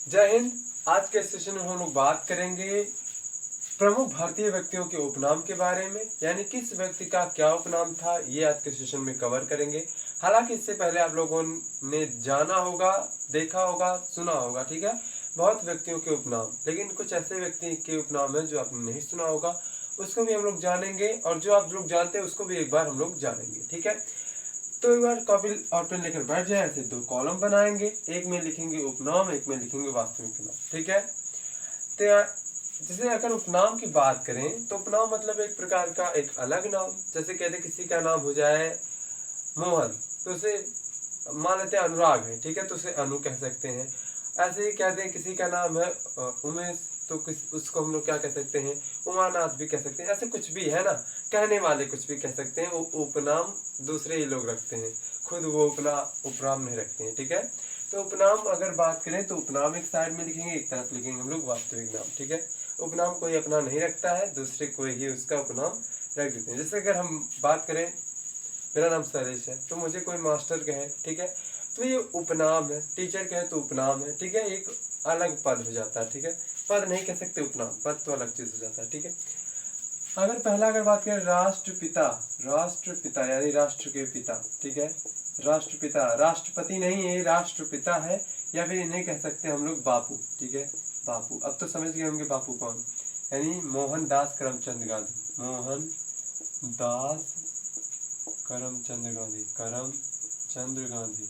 जय हिंद। आज के सेशन में हम लोग बात करेंगे प्रमुख भारतीय व्यक्तियों के उपनाम के बारे में, यानी किस व्यक्ति का क्या उपनाम था, ये आज के सेशन में कवर करेंगे। हालांकि इससे पहले आप लोगों ने जाना होगा, देखा होगा, सुना होगा, ठीक है, बहुत व्यक्तियों के उपनाम, लेकिन कुछ ऐसे व्यक्ति के उपनाम है जो आपने नहीं सुना होगा, उसको भी हम लोग जानेंगे, और जो आप लोग जानते हैं उसको भी एक बार हम लोग जानेंगे, ठीक है। तो एक बार कॉपी और पेन लेकर बैठ जाए। ऐसे दो कॉलम बनाएंगे, एक में लिखेंगे उपनाम, एक में लिखेंगे वास्तविक नाम, ठीक है। तो जैसे अगर उपनाम की बात करें तो उपनाम मतलब एक प्रकार का एक अलग नाम। जैसे कहते किसी का नाम हो जाए मोहन, तो उसे मान लेते हैं अनुराग है, ठीक है, तो उसे अनु कह सकते हैं। ऐसे ही कहते हैं किसी का नाम है उमेश, तो उसको हम लोग क्या कह सकते हैं, उमानाथ भी कह सकते हैं। ऐसे कुछ भी है ना, कहने वाले कुछ भी कह सकते हैं। उपनाम दूसरे ही लोग रखते हैं, खुद वो अपना उपनाम नहीं रखते हैं, ठीक है। तो उपनाम अगर बात करें तो उपनाम एक साइड में लिखेंगे, एक तरफ लिखेंगे हम लोग वास्तविक नाम, ठीक है। उपनाम कोई अपना नहीं रखता है, दूसरे कोई ही उसका उपनाम रख देते हैं। जैसे अगर हम बात करें, मेरा नाम सरेश है, तो मुझे कोई मास्टर कहे, ठीक है, तो ये उपनाम है। टीचर कहे तो उपनाम है, ठीक है, एक अलग पद हो जाता है, ठीक है। पद नहीं कह सकते उपनाम, पद तो अलग चीज हो जाता है, ठीक है। अगर बात करें राष्ट्रपिता, राष्ट्रपिता यानी राष्ट्र के पिता, ठीक है। राष्ट्रपिता राष्ट्रपति नहीं है, राष्ट्रपिता है, या फिर इन्हें कह सकते हैं हम लोग बापू, ठीक है, बापू। अब तो समझ गए होंगे बापू कौन, यानी मोहन दास करमचंद गांधी, मोहन दास करमचंद गांधी, करमचंद गांधी।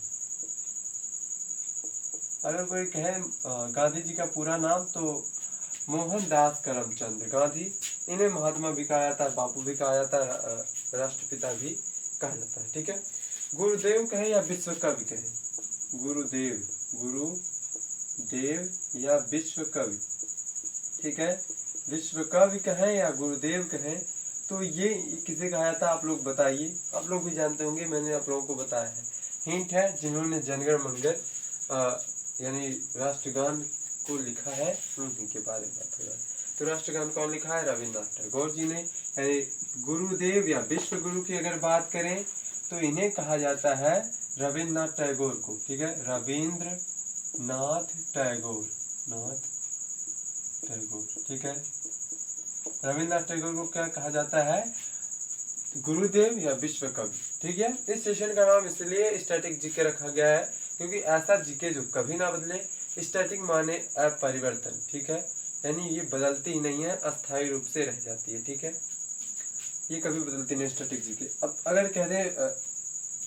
अगर कोई कहे गांधी जी का पूरा नाम, तो मोहनदास करमचंद गांधी। इन्हें महात्मा भी कहा जाता है, बापू भी कहा जाता है, राष्ट्रपिता भी कहा जाता है, ठीक है। गुरुदेव कहे या विश्व कवि कहे, गुरुदेव, गुरुदेव या विश्व कवि, ठीक है। विश्व कवि कहे या गुरुदेव कहे, तो ये किसे कहा जाता है आप लोग बताइए। आप लोग भी जानते होंगे, मैंने आप लोगों को बताया है। हिंट है, जिन्होंने जनगण मनगढ़ यानी राष्ट्रगान को लिखा है, उन्हीं के बारे में बात हो रहा है। तो राष्ट्रगान कौन लिखा है, रविन्द्रनाथ टैगोर जी ने। यानी गुरुदेव या विश्व गुरु की अगर बात करें तो इन्हें कहा जाता है रविन्द्रनाथ टैगोर को, ठीक है, रविन्द्रनाथ टैगोर, नाथ टैगोर, ठीक है। रविन्द्रनाथ टैगोर को क्या कहा जाता है, गुरुदेव या विश्व कवि, ठीक है। इस सेशन का नाम इसलिए स्टैटिक जीके रखा गया है क्योंकि ऐसा जीके जो कभी ना बदले। स्टैटिक माने अपरिवर्तन, ठीक है, यानी ये बदलती ही नहीं है, अस्थायी रूप से रह जाती है, ठीक है, ये कभी बदलती नहीं स्टैटिक जीके। अब अगर कह दे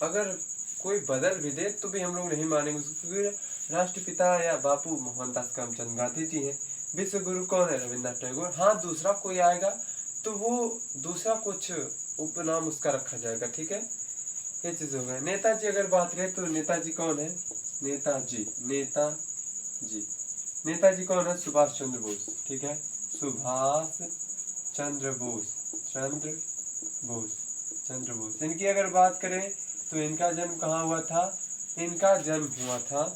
अगर कोई बदल भी दे तो भी हम लोग नहीं मानेंगे उसको, क्योंकि राष्ट्रपिता या बापू मोहनदास करमचंद गांधी जी हैं। विश्व गुरु कौन है, रविन्द्रनाथ टैगोर। हाँ, दूसरा कोई आएगा तो वो दूसरा कुछ उपनाम उसका रखा जाएगा, ठीक है, ये चीज हो गया। नेताजी अगर बात करें तो नेताजी कौन है, नेताजी, नेताजी, नेताजी कौन है, सुभाष चंद्र बोस, ठीक है, सुभाष चंद्र बोस, चंद्र बोस, चंद्र बोस। इनकी अगर बात करें तो इनका जन्म कहाँ हुआ था, इनका जन्म हुआ था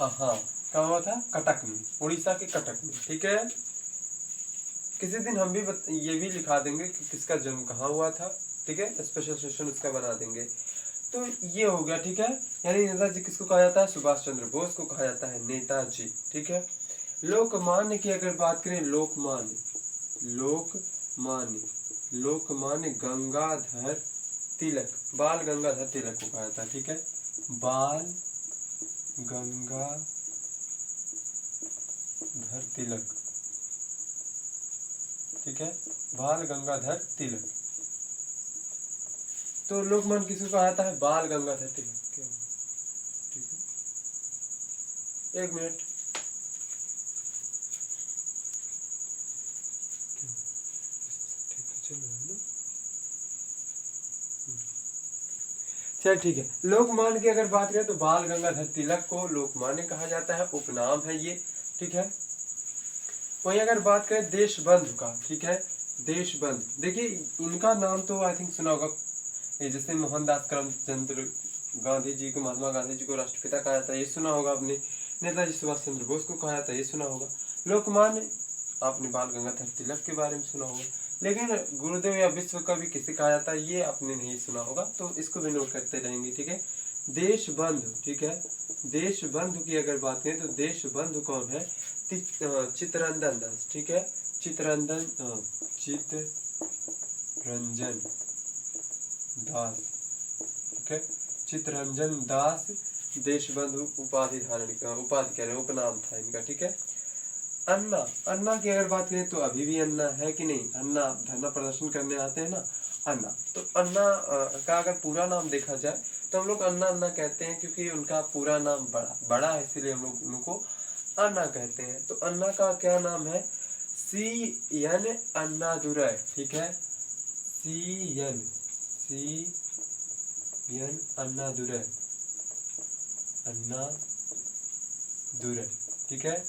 हाँ, कहाँ हुआ था, कटक में, उड़ीसा के कटक में, ठीक है। किसी दिन हम भी ये भी लिखा देंगे कि किसका जन्म कहाँ हुआ था, ठीक है, स्पेशल सेशन उसका बना देंगे। तो ये हो गया, ठीक है। यानी नेताजी किसको कहा जाता है, सुभाष चंद्र बोस को कहा जाता है नेताजी, ठीक है। लोकमान्य की अगर बात करें, लोकमान्य, लोकमान्य, लोकमान्य गंगाधर तिलक, बाल गंगाधर तिलक को कहा जाता है, ठीक है, बाल गंगाधर तिलक, ठीक है, बाल गंगाधर तिलक। तो लोकमान्य किसको कहा जाता है, बाल गंगाधर तिलक, क्यों, ठीक है, एक मिनट, चल ठीक है। लोकमान्य की अगर बात करें तो बाल गंगाधर तिलक को लोकमान्य कहा जाता है, उपनाम है ये, ठीक है। वहीं अगर बात करें देशबंधु का, ठीक है, देशबंधु, देखिए इनका नाम तो आई थिंक सुना होगा, जैसे मोहनदास करमचंद गांधी जी को, महात्मा गांधी जी को राष्ट्रपिता कहा जाता है, ये सुना होगा आपने। नेताजी सुभाष चंद्र बोस को कहा जाता है, ये सुना होगा। लोकमान्य आपने बाल गंगाधर तिलक के बारे में सुना होगा, लेकिन गुरुदेव या विश्व कवि किसे कहा जाता है ये आपने नहीं सुना होगा, तो इसको भी नोट करते रहेंगे, ठीक है। देशबंधु, ठीक है, देश बंधु की अगर बात करें तो देश बंधु कौन है? चित्तरंजन दास, ठीक है, चित्तरंजन चित्तरंजन दास, ठीक है, चित्तरंजन दास देशबंधु उपाधि कह रहे हैं, उपनाम था इनका, ठीक है। अन्ना, अन्ना की अगर बात करें तो अभी भी अन्ना है कि नहीं? अन्ना धरना प्रदर्शन करने आते हैं ना, अन्ना। तो अन्ना का अगर पूरा नाम देखा जाए तो हम लोग अन्ना अन्ना कहते हैं, क्योंकि उनका पूरा नाम बड़ा है, इसीलिए हम लोग उनको अन्ना कहते हैं। तो अन्ना का क्या नाम है? CN अन्नादुरै, ठीक है, CN अन्नादुरै, अन्नादुरै, ठीक है,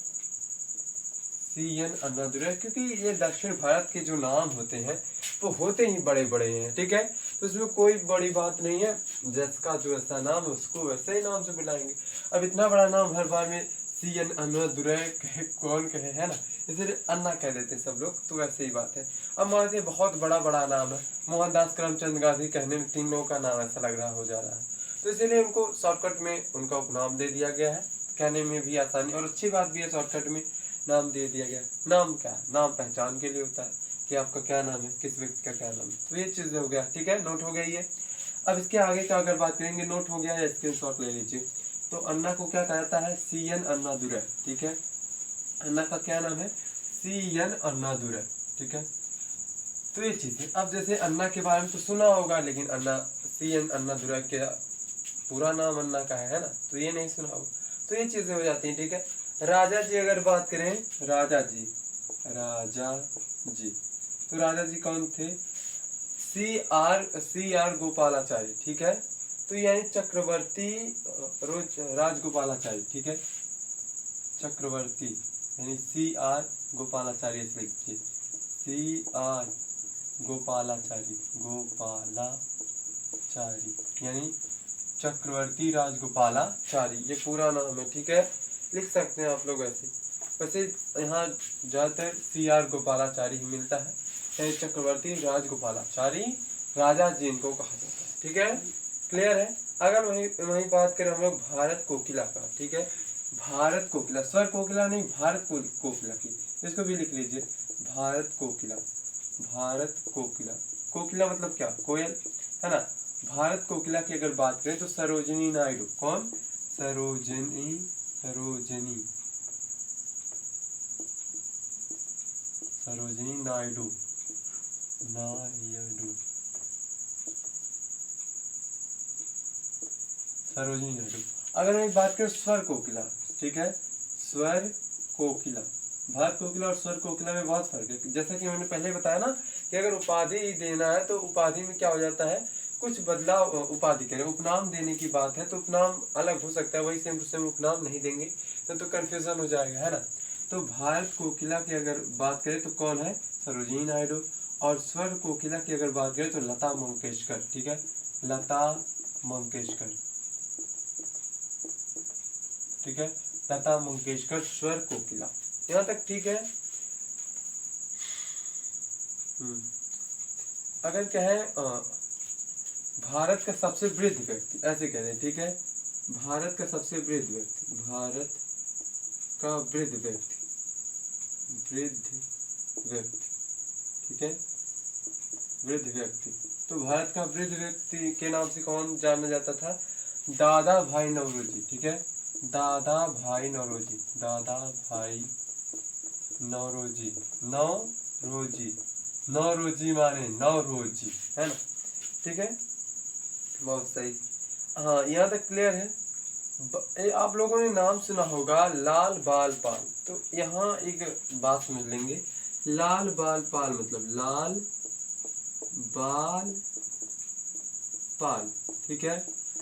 CN अन्नादुरै। क्योंकि ये दक्षिण भारत के जो नाम होते हैं वो होते ही बड़े बड़े हैं, ठीक है, तो इसमें कोई बड़ी बात नहीं है, जिसका जो ऐसा नाम है उसको वैसे ही नाम से बुलाएंगे। अब इतना बड़ा नाम हर बार में CN अन्नादुरै कौन कहे, है ना, इसलिए अन्ना कह देते हैं सब लोग, तो वैसे ही बात है। अब मान लीजिए बहुत बड़ा बड़ा नाम है, मोहनदास करमचंद गांधी, कहने में तीन लोगों का नाम ऐसा लग रहा हो जा रहा है, तो इसीलिए उनको शॉर्टकट में उनका उपनाम दे दिया गया है, कहने में भी आसानी, और अच्छी बात भी है, शॉर्टकट में नाम दे दिया गया। नाम क्या है? नाम पहचान के लिए होता है कि आपका क्या नाम है, किस व्यक्ति का क्या नाम है, तो ये चीज़ हो गया, ठीक है, नोट हो गई है। अब इसके आगे का अगर बात करेंगे, नोट हो गया है, स्क्रीनशॉट ले लीजिए। तो अन्ना को क्या कहता है? CN अन्नादुरै, ठीक है, अन्ना का क्या नाम है? CN अन्नादुरै, ठीक है, तो ये चीज़ है। अब जैसे अन्ना के बारे में तो सुना होगा, लेकिन अन्ना CN अन्नादुरै के पूरा नाम अन्ना का है ना, तो ये नहीं सुना होगा, तो ये चीज़ें हो जाती हैं, ठीक है। राजा जी अगर बात करें, राजा जी तो राजा जी कौन थे? CR गोपालाचारी, ठीक है, तो यानी चक्रवर्ती राजगोपालाचारी, ठीक है, चक्रवर्ती यानी CR गोपालाचारी, ऐसे लिखिए, CR गोपालाचारी यानी चक्रवर्ती राजगोपालाचारी, ये पूरा नाम है, ठीक है, लिख सकते हैं आप लोग ऐसे। वैसे यहाँ ज़्यादातर CR गोपालाचारी ही मिलता है, यानी चक्रवर्ती राजगोपालाचारी राजा जी इनको कहा जाता है, ठीक है, क्लियर है। अगर वही बात करें हम लोग भारत कोकिला का, ठीक है, भारत कोकिला, स्वर कोकिला नहीं, भारत कोकिला की, इसको भी लिख लीजिए, भारत कोकिला, कोकिला मतलब क्या? कोयल, है ना। भारत कोकिला की अगर बात करें तो सरोजिनी नायडू, कौन? सरोजिनी नायडू, सरोजिनी नायडू। अगर मैं बात करें स्वर कोकिला, ठीक है, स्वर कोकिला, भारत कोकिला और स्वर कोकिला में बहुत फर्क है। जैसा कि मैंने पहले बताया ना कि अगर उपाधि देना है तो उपाधि में क्या हो जाता है, कुछ बदलाव, उपाधि करें, उपनाम देने की बात है तो उपनाम अलग हो सकता है, वही सेम टू सेम उपनाम नहीं देंगे तो कंफ्यूजन हो जाएगा, है ना। तो भारत कोकिला की अगर बात करें तो कौन है? सरोजिनी नायडू। और स्वर कोकिला की अगर बात करें तो लता मंगेशकर, ठीक है, लता मंगेशकर, ठीक है, लता मंगेशकर स्वर कोकिला, यहाँ तक ठीक है। अगर कहें भारत का सबसे वृद्ध व्यक्ति, ऐसे कह रहे हैं, ठीक है, भारत का सबसे वृद्ध व्यक्ति, भारत का वृद्ध व्यक्ति, ठीक है, वृद्ध व्यक्ति, तो भारत का वृद्ध व्यक्ति के नाम से कौन जाना जाता था? दादा भाई नौरोजी, ठीक है, दादा भाई नौरोजी, नौरोजी माने नौरोजी, है ना, ठीक है, बहुत सही। हाँ, यहाँ तक क्लियर है। आप लोगों ने नाम सुना होगा लाल बाल पाल, तो यहाँ एक बात समझ लेंगे, लाल बाल पाल मतलब लाल बाल पाल, ठीक है,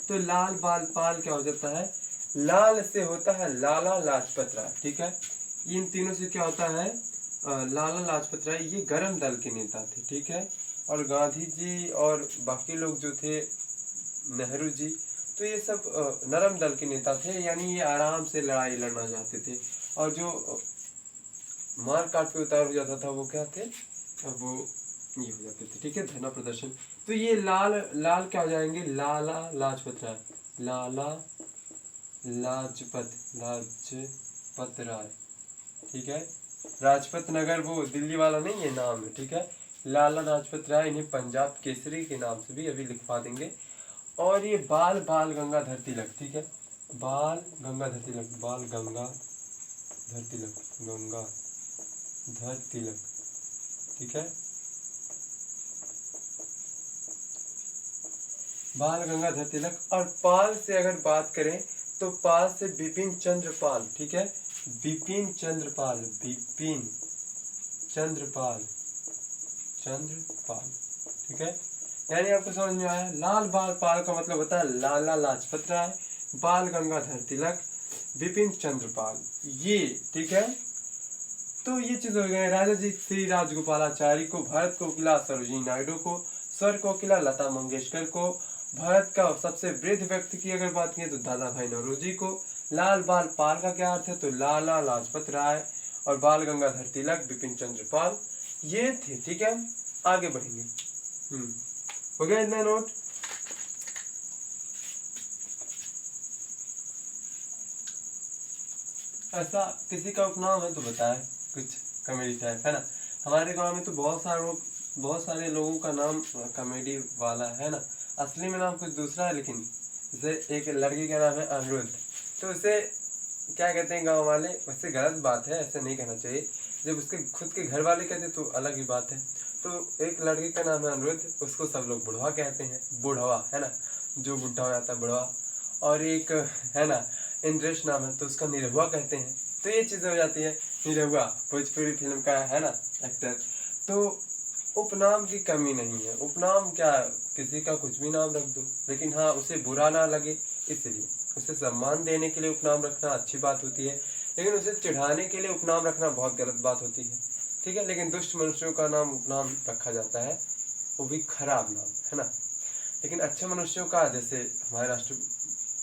तो लाल बाल पाल क्या हो जाता है? लाल से होता है लाला लाजपत राय, ठीक है, इन तीनों से क्या होता है? लाला लाजपत राय, ये गरम दल के नेता थे, ठीक है, और गांधी जी और बाकी लोग जो थे, नेहरू जी, तो ये सब नरम दल के नेता थे, यानी ये आराम से लड़ाई लड़ना चाहते थे, और जो मार काट पे उतार हो जाता था वो क्या थे? वो ये हो जाते थे, ठीक है, धरना प्रदर्शन। तो ये लाल क्या हो जाएंगे? लाला लाजपत राय, लाला लाजपत लाजपत राय, ठीक है। राजपत नगर वो दिल्ली वाला नहीं, ये नाम है, ठीक है। लाला लाजपत राय, इन्हें पंजाब केसरी के नाम से भी अभी लिखवा देंगे। और ये बाल बाल गंगाधर तिलक, ठीक है, बाल गंगाधर तिलक, बाल गंगाधर तिलक, गंगाधर तिलक, ठीक है, बाल गंगाधर तिलक। और पाल से अगर बात करें तो पाल से बिपिन चंद्र पाल, ठीक है, बिपिन चंद्र पाल, बिपिन चंद्रपाल, चंद्रपाल, ठीक है। यानी आपको समझ में आया, लाल बाल पाल का मतलब होता है लाला लाजपत राय, बाल गंगाधर तिलक, बिपिन चंद्रपाल, ये, ठीक है। तो ये चीज हो गए। राजा जी श्री राजगोपालाचारी को, भरत कोकिला सरोजिनी नायडू को, स्वर कोकिला लता मंगेशकर को, भारत का सबसे वृद्ध व्यक्ति की अगर बात करें तो दादा भाई नौरोजी को। लाल बाल पाल का क्या अर्थ है, तो लाला लाजपत राय, और बाल गंगाधर तिलक, बिपिन चंद्र पाल, ये थे, ठीक है। आगे बढ़ेंगे। हो गया इतना नोट। ऐसा किसी का उपनाम है तो बताए कुछ कॉमेडी टाइप, है ना। हमारे गांव में तो बहुत सारे लोगों का नाम कॉमेडी वाला है ना। असली में नाम कुछ दूसरा है, लेकिन जैसे एक लड़की का नाम है अनिरुद्ध, तो उसे क्या कहते हैं गांव वाले, वैसे गलत बात है, ऐसे नहीं कहना चाहिए। जब उसके खुद के घर वाले कहते तो अलग ही बात है। तो एक लड़की का नाम है अनिरुद्ध, उसको सब लोग बुढ़वा कहते हैं, बुढ़वा, है ना, जो बुढ़ा हो जाता है बुढ़वा। और एक है ना इंद्रेश नाम है, तो उसका निरहुआ कहते हैं। तो ये चीज़ हो जाती है। निरहुआ भोजपुरी फिल्म का है ना एक्टर। तो उपनाम की कमी नहीं है। उपनाम क्या, किसी का कुछ भी नाम रख दो, लेकिन हाँ उसे बुरा ना लगे, इसलिए उसे सम्मान देने के लिए उपनाम रखना अच्छी बात होती है, लेकिन उसे चिढ़ाने के लिए उपनाम रखना बहुत गलत बात होती है, ठीक है। लेकिन दुष्ट मनुष्यों का नाम उपनाम रखा जाता है, वो भी खराब नाम, है ना। लेकिन अच्छे मनुष्यों का, जैसे हमारे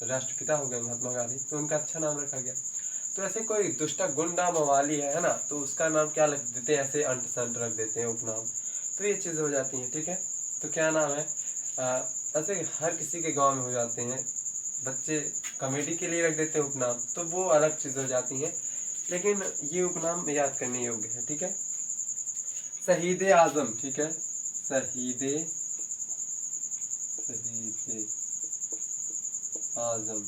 राष्ट्रपिता हो गए महात्मा गांधी, तो उनका अच्छा नाम रखा गया। तो ऐसे कोई दुष्टा गुंडा मवाली है ना, तो उसका नाम क्या रख देते हैं, ऐसे अंट संट रख देते हैं उपनाम। तो ये चीज़ हो जाती है, ठीक है। तो क्या नाम है, ऐसे हर किसी के गांव में हो जाते हैं। बच्चे कॉमेडी के लिए रख देते हैं उपनाम, तो वो अलग चीज़ हो जाती है, लेकिन ये उपनाम याद करने योग्य है, ठीक है। शहीद आजम, ठीक है, शहीद आजम,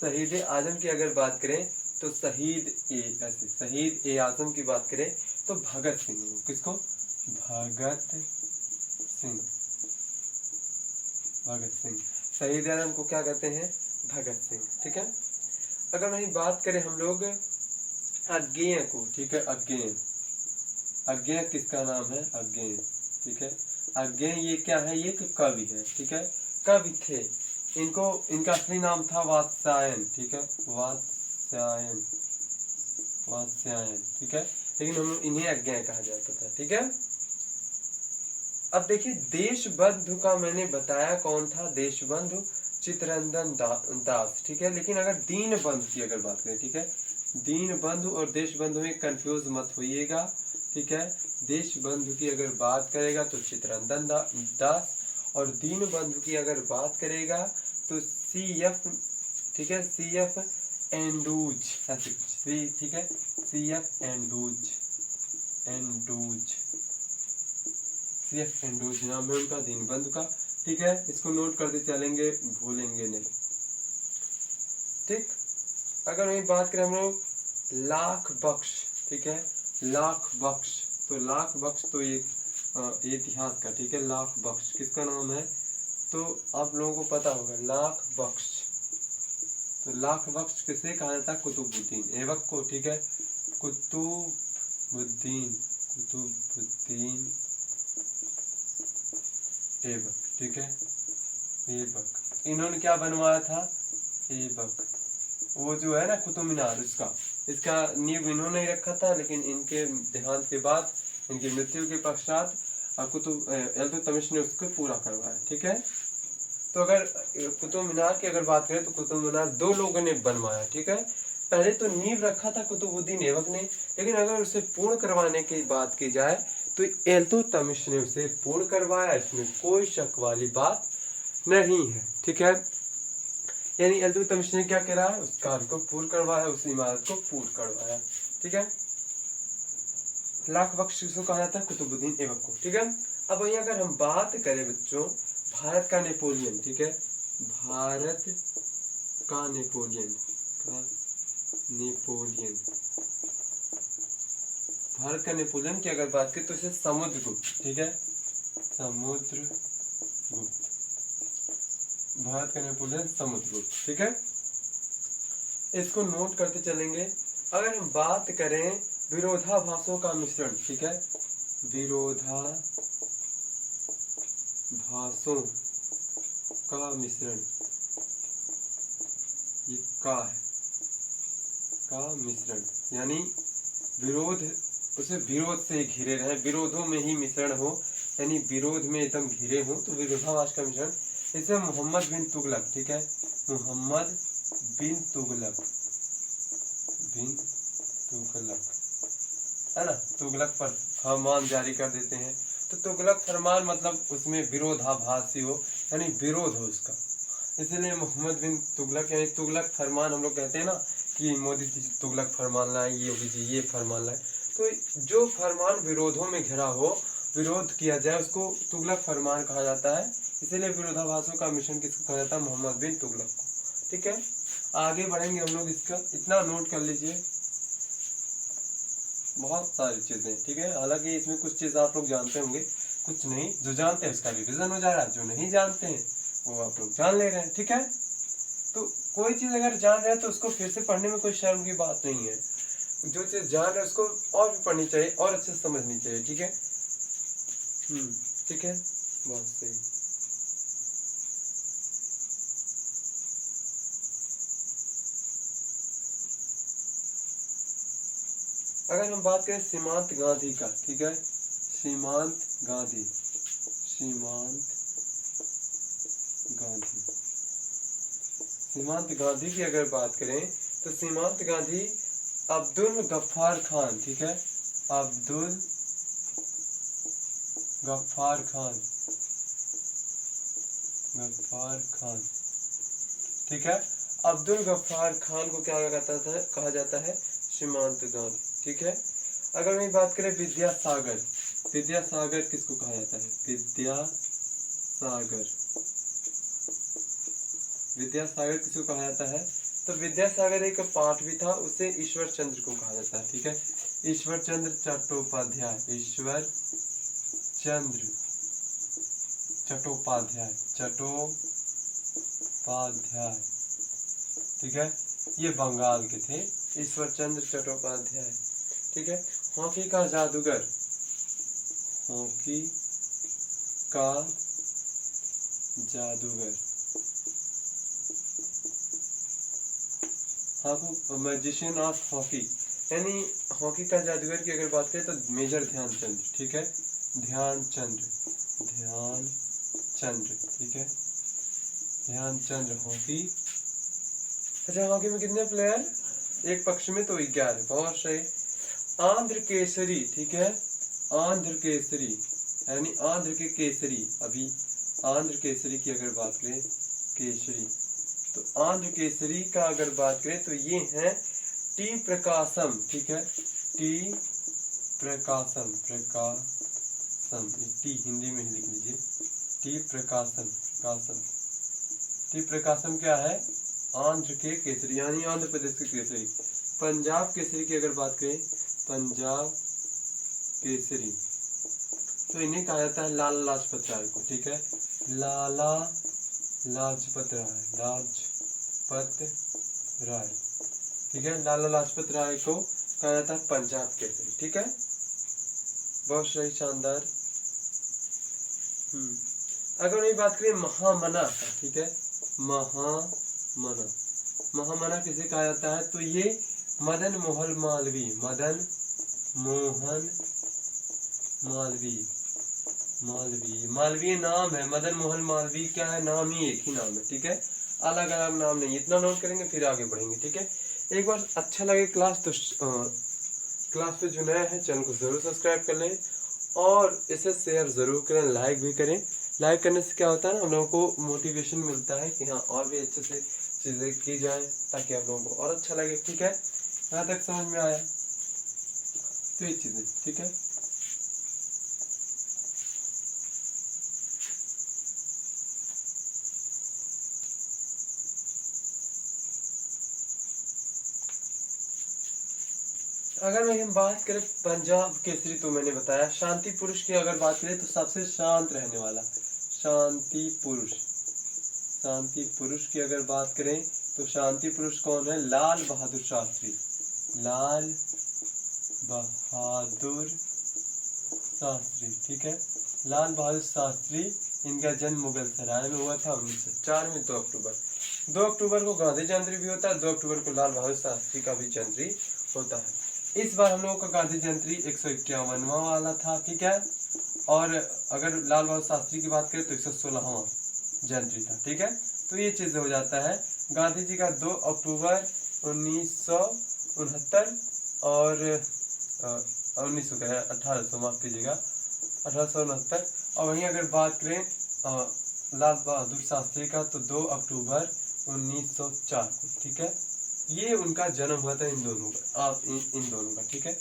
शहीद आजम की अगर बात करें तो शहीद ए आजम की बात करें तो भगत सिंह। किसको, भगत सिंह, भगत सिंह। शहीद आजम को क्या कहते हैं, भगत सिंह, ठीक है। अगर वही बात करें हम लोग अज्ञेय को, ठीक है, अज्ञेय किसका नाम है, अज्ञेय, ठीक है। अज्ञेय ये क्या है, ये कवि है, ठीक है, कवि थे। इनका असली नाम था वात्स्यायन, ठीक है, वात्स्यायन, ठीक है, लेकिन हम इन्हें अज्ञेय कहा जाता था, ठीक है। अब देखिए देशबंधु का मैंने बताया कौन था, देशबंधु चित्तरंजन दास, ठीक है। लेकिन अगर दीनबंधु की अगर बात करें, ठीक है, दीनबंधु और देशबंधु में कंफ्यूज मत होइएगा, ठीक है। देशबंधु की अगर बात करेगा तो चित्तरंजन दास, और दीनबंधु की अगर बात करेगा तो CF, ठीक है, CF एंडूज, ठीक है, CF एंडूज नाम है उनका, दीनबंधु का, ठीक है। इसको नोट करते चलेंगे, भूलेंगे नहीं, ठीक। अगर वही बात करें हम लोग लाख बख्श, ठीक है, लाख बख्श, तो लाख बख्श तो एक इतिहास का, ठीक है, लाख बख्श किसका नाम है, तो आप लोगों को पता होगा लाख बख्श। तो लाख बख्श किसे कहा जाता है, कुतुबुद्दीन ऐबक को, ठीक है, कुतुबुद्दीन ऐबक, ठीक है, ऐबक। इन्होंने क्या बनवाया था, ऐबक, वो जो है ना कुतुब मीनार, इसका नींव इन्होंने ही रखा था, लेकिन इनके देहांत के बाद, इनकी मृत्यु के पश्चात इल्तुतमिश ने उसको पूरा करवाया, ठीक है। तो अगर कुतुब मीनार की अगर बात करें तो कुतुब मीनार 2 लोगों ने बनवाया, ठीक है। पहले तो नींव रखा था कुतुबुद्दीन ऐबक ने, लेकिन अगर उसे पूर्ण करवाने की बात की जाए तो इल्तुतमिश ने उसे पूर्ण करवाया, इसमें कोई शक वाली बात नहीं है, ठीक है। यानी इल्तुतमिश ने क्या करा, उस कार्य को पूर्ण करवाया, उस इमारत को पूर्ण करवाया। ठीक है, लाख बख्श किसको कहा जाता है, कुतुबुद्दीन ऐबक को। ठीक है, अब वहीं अगर हम बात करें बच्चों भारत का नेपोलियन, ठीक है, भारत का नेपोलियन, भारत का नेपोलियन की अगर बात करें तो इसे समुद्रगुप्त, ठीक है, समुद्रगुप्त, भारत का नेपोलियन समुद्रगुप्त। ठीक है, इसको नोट करते चलेंगे। अगर हम बात करें विरोधाभासों का मिश्रण, ठीक है, विरोधाभासों का मिश्रण, ये का है, का मिश्रण यानी विरोध, उसे विरोध से घिरे रहे, विरोधों में ही मिश्रण हो, यानी विरोध में एकदम घिरे हो तो विरोधाभास का मिश्रण। इसे मोहम्मद बिन तुगलक, ठीक है, मोहम्मद बिन तुगलक, है ना, तुगलक पर फरमान जारी कर देते हैं। तो तुगलक फरमान मतलब उसमें विरोधाभासी हो, यानी विरोध हो उसका, इसलिए मोहम्मद बिन तुगलक, यानी तुगलक फरमान हम लोग कहते हैं ना कि मोदी जी तुगलक फरमान लाए, योगी जी ये फरमान लाए। तो जो फरमान विरोधों में घिरा हो, विरोध किया जाए, उसको तुगलक फरमान कहा जाता है। इसीलिए विरोधाभासों का मिश्रण किसको कहा जाता है, मोहम्मद बिन तुगलक को। ठीक है, आगे बढ़ेंगे हम लोग, इसका इतना नोट कर लीजिए, बहुत सारी चीजें। ठीक है, हालांकि इसमें कुछ चीज आप लोग जानते होंगे, कुछ नहीं, जो जानते हैं उसका रिविजन हो जा रहा है, जो नहीं जानते हैं वो आप लोग जान ले रहे हैं। ठीक है, तो कोई चीज अगर जान रहे हैं तो उसको फिर से पढ़ने में कोई शर्म की बात नहीं है, जो चीज जान रहे हैं उसको और भी पढ़नी चाहिए और अच्छे से समझनी चाहिए। ठीक है, ठीक है, बहुत सही। अगर हम बात करें सीमांत गांधी का, ठीक है, सीमांत गांधी, सीमांत गांधी, सीमांत गांधी की अगर बात करें तो सीमांत गांधी अब्दुल गफ्फार खान, ठीक है, अब्दुल गफ्फार खान, गफ्फार खान, ठीक है, अब्दुल गफ्फार खान को क्या कहा जाता है, सीमांत गांधी। ठीक है, अगर मैं बात करें विद्यासागर, विद्यासागर किसको कहा जाता है, विद्यासागर, विद्यासागर किसको कहा जाता है, तो विद्यासागर एक पाठ भी था, उसे ईश्वर चंद्र को कहा जाता है। ठीक है, ईश्वर चंद्र चट्टोपाध्याय, ईश्वर चंद्र चट्टोपाध्याय, चट्टोपाध्याय, ठीक है, ये बंगाल के थे, ईश्वर चंद्र चट्टोपाध्याय। ठीक है, हॉकी का जादूगर, हॉकी का जादूगर, मैजिशियन ऑफ हॉकी, यानी हॉकी का जादूगर की अगर बात करें तो मेजर ध्यानचंद। ठीक है, ध्यानचंद, ध्यानचंद, ठीक है, ध्यानचंद हॉकी। अच्छा, हॉकी में कितने प्लेयर, एक पक्ष में तो 11, बहुत सही। आंध्र केसरी, ठीक है, आंध्र केसरी यानी आंध्र के केसरी, अभी आंध्र केसरी की अगर बात करें, केसरी, तो आंध्र केसरी का अगर बात करें तो ये है टी प्रकाशम। ठीक है, टी प्रकाशम, प्रकाशम, टी हिंदी में ही लिख लीजिए, टी प्रकाशम, प्रकाशम, टी प्रकाशम क्या है, आंध्र के केसरी, यानी आंध्र प्रदेश के केसरी। पंजाब केसरी की अगर बात करें, पंजाब केसरी, तो इन्हें कहा जाता है लाला लाजपत राय को। ठीक है, लाला लाजपत राय, लाजपत राय, ठीक है, लाला लाजपत राय को कहा जाता है पंजाब केसरी। ठीक है, बहुत सही, शानदार। अगर मैं बात करें महामना, ठीक है, महामना, महामना किसे कहा जाता है, तो ये मदन मोहन मालवीय, मदन मोहन मालवीय, मालवीय, मालवीय नाम है, मदन मोहन मालवीय क्या है, नाम ही एक ही नाम है। ठीक है, अलग अलग नाम नहीं, इतना नोट करेंगे फिर आगे बढ़ेंगे। ठीक है, एक बार अच्छा लगे क्लास तो क्लास पे जो नया है चैनल को जरूर सब्सक्राइब कर लें और इसे शेयर जरूर करें, लाइक भी करें। लाइक करने से क्या होता है ना, हम लोगों को मोटिवेशन मिलता है कि हाँ और भी अच्छे से चीजें की जाए ताकि आप लोगों को और अच्छा लगे। ठीक है, यहाँ तक समझ में आया? तो ये चीजें ठीक है। अगर मैं हम बात करें पंजाब केसरी, तो मैंने बताया शांति पुरुष की अगर बात करें तो सबसे शांत रहने वाला शांति पुरुष। शांति पुरुष की अगर बात करें तो शांति पुरुष कौन है? लाल बहादुर शास्त्री। लाल बहादुर शास्त्री। ठीक है, लाल बहादुर शास्त्री, इनका जन्म मुगल सराय में हुआ था 1904 में 2 अक्टूबर। 2 अक्टूबर को गांधी जयंती भी होता है, 2 अक्टूबर को लाल बहादुर शास्त्री का भी जयंती होता है। इस बार हम लोगों का गांधी जयंती 151वां वाला था। ठीक है, और अगर लाल बहादुर शास्त्री की बात करें तो 116वां जयंती था। ठीक है, तो ये चीज हो जाता है। गांधी जी का 2 अक्टूबर 1969 और 1800 माफ कीजिएगा 1869। और वहीं अगर बात करें लाल बहादुर शास्त्री का तो 2 अक्टूबर 1904 को। ठीक है, ये उनका जन्म हुआ था इन दोनों का। आप इन दोनों का, ठीक है,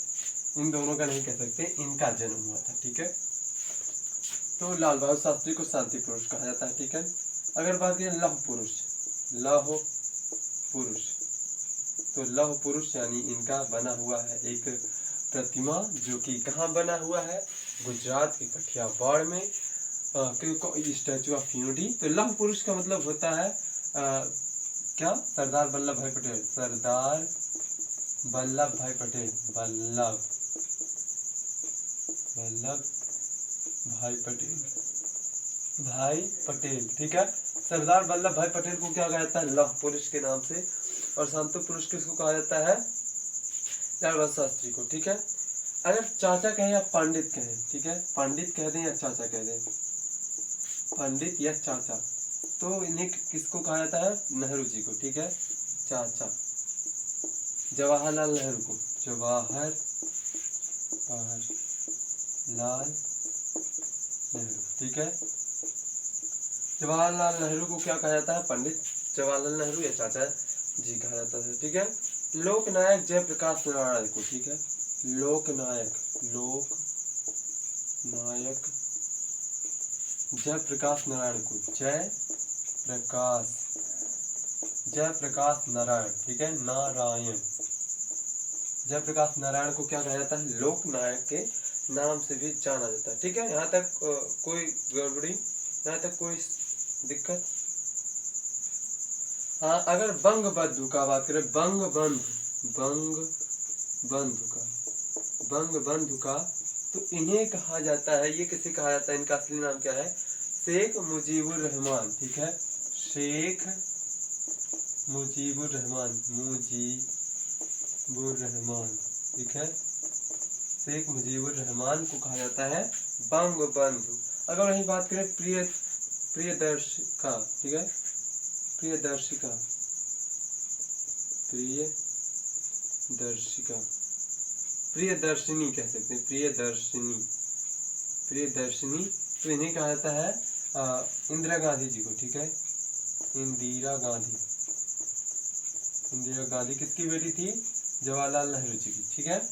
इन दोनों का नहीं कह सकते, इनका जन्म हुआ था। ठीक है, तो लाल बहादुर शास्त्री को शांति पुरुष कहा जाता है। ठीक है, अगर बात करें लौह पुरुष, लौह पुरुष, तो लौह पुरुष यानी इनका बना हुआ है एक प्रतिमा, जो कि कहाँ बना हुआ है? गुजरात के कठियावाड़ में, स्टैचू ऑफ यूनिटी। तो लौह पुरुष का मतलब होता है क्या? सरदार वल्लभ भाई पटेल। सरदार वल्लभ भाई पटेल, वल्लभ भाई पटेल, भाई पटेल। ठीक है, सरदार वल्लभ भाई पटेल को क्या कहा जाता है? लौह पुरुष के नाम से। और शांति पुरुष किसको कहा जाता है? लाल बहादुर शास्त्री को। ठीक है, अगर चाचा कहें या पंडित कहें, ठीक है, पंडित कह दें या चाचा कह दें, पंडित या चाचा, तो इन्हें किसको कहा जाता है? नेहरू जी को। ठीक है, चाचा जवाहरलाल नेहरू को, जवाहरलाल नेहरू। ठीक है, जवाहरलाल नेहरू को क्या कहा जाता है? पंडित जवाहरलाल नेहरू या चाचा जी कहा जाता है। ठीक है, लोकनायक जयप्रकाश नारायण को। ठीक है, लोकनायक जयप्रकाश नारायण को, जयप्रकाश नारायण। ठीक है, नारायण, जयप्रकाश नारायण को क्या कहा जाता है? लोकनायक के नाम से भी जाना जाता है। ठीक है, यहाँ तक कोई गड़बड़ी, यहाँ तक कोई दिक्कत? हाँ, अगर बंगबंधु का बात करें, बंगबंधु का, तो इन्हें कहा जाता है, ये किसे कहा जाता है? इनका असली नाम क्या है? शेख मुजीबुर रहमान। ठीक है, शेख मुजीबुर रहमान, ठीक है, शेख मुजीबुर रहमान को कहा जाता है बंगबंधु। अगर वही बात करें प्रियदर्शिका, ठीक है, प्रियदर्शिनी कह सकते हैं, प्रियदर्शिनी। तो इन्हें कहा जाता है इंदिरा गांधी जी को। ठीक है, इंदिरा गांधी किसकी बेटी थी? जवाहरलाल नेहरू जी की। ठीक है,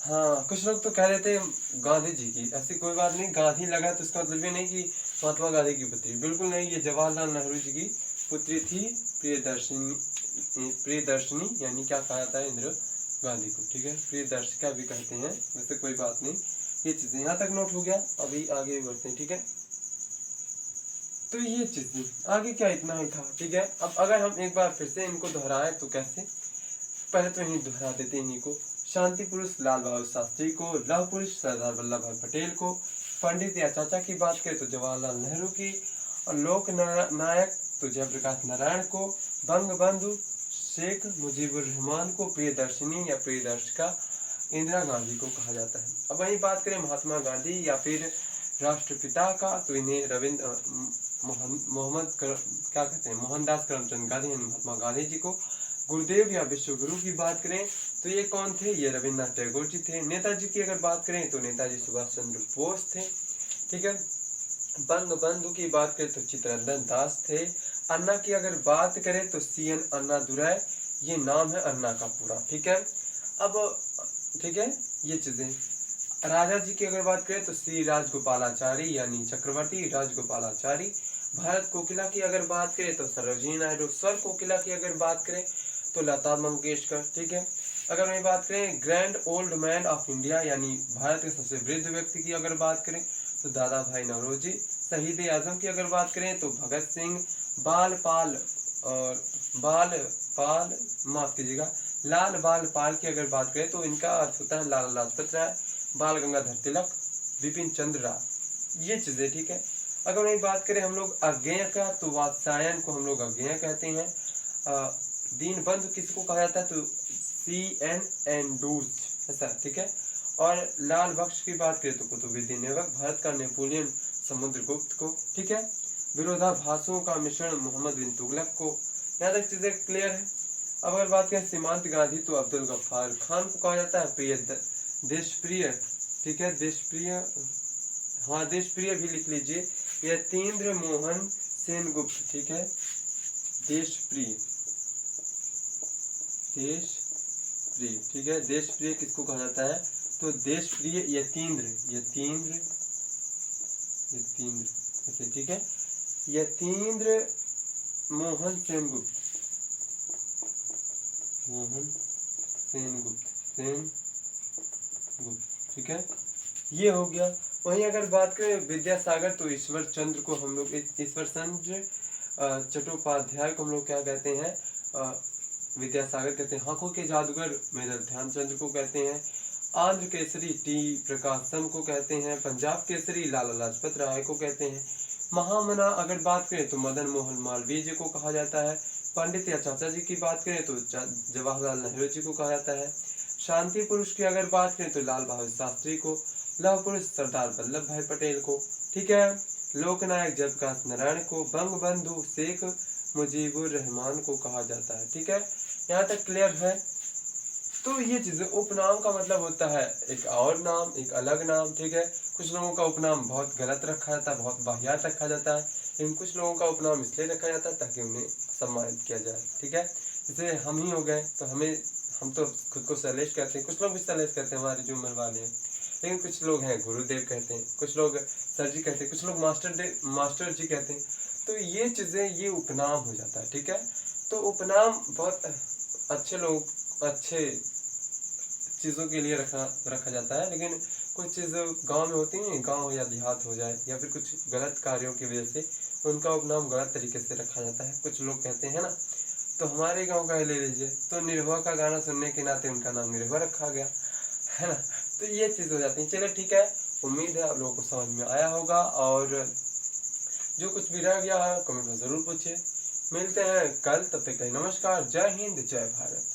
हाँ, कुछ लोग तो कह रहे थे गांधी जी की, ऐसी कोई बात नहीं। गांधी लगा तो इसका मतलब ये नहीं कि महात्मा गांधी की पुत्री, बिल्कुल नहीं। ये जवाहरलाल नेहरू जी की पुत्री थी प्रियदर्शिनी, यानी क्या कहा जाता है? इंदिरा गांधी को। ठीक है, प्रियदर्शिका भी कहते हैं, वैसे कोई बात नहीं। ये चीजें यहाँ तक नोट हो गया, अभी आगे बढ़ते हैं। ठीक है, तो ये चीजें आगे क्या इतना ही था। ठीक है, अब अगर हम एक बार फिर से इनको दोहराए तो कैसे? पहले तो इन्हीं दोहरा देते हैं इन्हीं को। शांति पुरुष लाल बहादुर शास्त्री को, लौह पुरुष सरदार वल्लभ भाई पटेल को, पंडित या चाचा की बात करें तो जवाहरलाल नेहरू की, और लोक नायक तो जयप्रकाश नारायण को, बंगबंधु शेख मुजीबुर रहमान को, प्रियदर्शिनी या प्रियदर्शिका इंदिरा गांधी को कहा जाता है। अब वही बात करें महात्मा गांधी या फिर राष्ट्रपिता का, तो इन्हें रविंद्र क्या कहते हैं? मोहनदास करमचंद गांधी यानी महात्मा गांधी जी को। गुरुदेव या विश्व गुरु की बात करें तो ये कौन थे? ये रविन्द्रनाथ टैगोर जी थे। नेताजी की अगर बात करें तो नेताजी सुभाष चंद्र बोस थे। ठीक है, बंगबंधु की बात करें तो चित्तरंजन दास थे। अन्ना की अगर बात करें तो CN अन्ना दुराई, ये नाम है अन्ना का पूरा, ठीक है। अब ठीक है, ये चीजें। राजा जी की अगर बात करें तो श्री राजगोपालाचारी यानी चक्रवर्ती राजगोपालाचारी। भारत कोकिला की अगर बात करें तो सरोजिनी नायडू। स्वर कोकिला की अगर बात करें तो लता मंगेशकर, ठीक है। अगर मैं बात करें grand old man of India यानी भारत के सबसे वृद्ध व्यक्ति की अगर बात करें तो दादा भाई नौरोजी। शहीद आजम की अगर बात करें तो भगत सिंह। बाल पाल और बाल पाल माफ कीजिएगा लाल बाल पाल की अगर बात करें तो इनका अर्थ होता है लाला लाजपत राय। बाल गंगाधर तिलक, विपिन चंद्र राय, ये चीजें, ठीक है। अगर वही बात करें हम लोग अज्ञेय का तो वात्सायन को हम लोग अज्ञेय कहते हैं। दीन बंधु किसको कहा जाता है तो CN एंडूज, ऐसा, ठीक है। और लाल बख्श की बात करें तो कुतुबुद्दीन ऐबक। भारत का नेपोलियन समुद्रगुप्त को, ठीक है। विरोधाभासों का मिश्रण मोहम्मद बिन तुगलक को। यहाँ तक चीजें क्लियर है। अब अगर बात करें सीमांत गांधी तो अब्दुल गफ्फार खान को कहा जाता है प्रिय देशप्रिय, ठीक है, देशप्रिय, हाँ देशप्रिय भी लिख लीजिए। यतीन्द्र मोहन सेनगुप्त, ठीक है, देशप्रिय, देशप्रिय, ठीक है। देशप्रिय किसको कहा जाता है तो देशप्रिय यतीन्द्र, यतीन्द्र, यतीन्द्र, ऐसे, ठीक है। यतीन्द्र मोहन सेनगुप्त, मोहन सेनगुप्त, सेनगुप्त, ठीक है, ये हो गया। वहीं अगर बात करें विद्यासागर तो ईश्वर चंद्र को हम लोग, ईश्वर चंद्र चट्टोपाध्याय को हम लोग क्या कहते हैं विद्यासागर कहते हैं। आंखों के जादूगर मेजर ध्यानचंद्र को कहते हैं। आंध्र केसरी टी प्रकाशम को कहते हैं। पंजाब केसरी लाला लाजपत राय को कहते हैं। महामना अगर बात करें तो मदन मोहन मालवीय जी को कहा जाता है। पंडित या चाचा जी की बात करें तो जवाहरलाल नेहरू जी को कहा जाता है। शांति पुरुष की अगर बात करें तो लाल बहादुर शास्त्री को। लौह पुरुष सरदार वल्लभ भाई पटेल को, ठीक है। लोकनायक जयप्रकाश नारायण को। बंग बंधु शेख मुजीबुर रहमान को कहा जाता है, ठीक है। यहाँ तक क्लियर है। तो ये चीजें, उपनाम का मतलब होता है एक और नाम, एक अलग नाम, ठीक है। कुछ लोगों का उपनाम बहुत गलत रखा जाता है, बहुत वाहियात रखा जाता है, लेकिन कुछ लोगों का उपनाम इसलिए रखा जाता है ताकि उन्हें सम्मानित किया जाए, ठीक है। जैसे हम ही हो गए तो हम तो खुद को शैलेश कहते हैं, कुछ लोग भी शैलेश कहते हैं, हमारे जो उम्र वाले हैं, लेकिन कुछ लोग हैं गुरुदेव कहते हैं, कुछ लोग सर जी कहते हैं, कुछ लोग मास्टर जी कहते हैं। तो ये चीजें, ये उपनाम हो जाता है, ठीक है। तो उपनाम बहुत अच्छे लोग, अच्छे चीज़ों के लिए रखा जाता है, लेकिन कुछ चीज़ गांव में होती हैं, गांव या देहात हो जाए या फिर कुछ गलत कार्यों की वजह से उनका उपनाम गलत तरीके से रखा जाता है। कुछ लोग कहते हैं ना, तो हमारे गांव का ही ले लीजिए, तो निर्भया का गाना सुनने के नाते उनका नाम निर्भया रखा गया, है ना। तो ये चीज़ हो जाती है। चलिए ठीक है, उम्मीद है आप लोगों को समझ में आया होगा, और जो कुछ भी रह गया है कमेंट में ज़रूर पूछिए। मिलते हैं कल, तब तक के लिए नमस्कार, जय हिंद, जय भारत।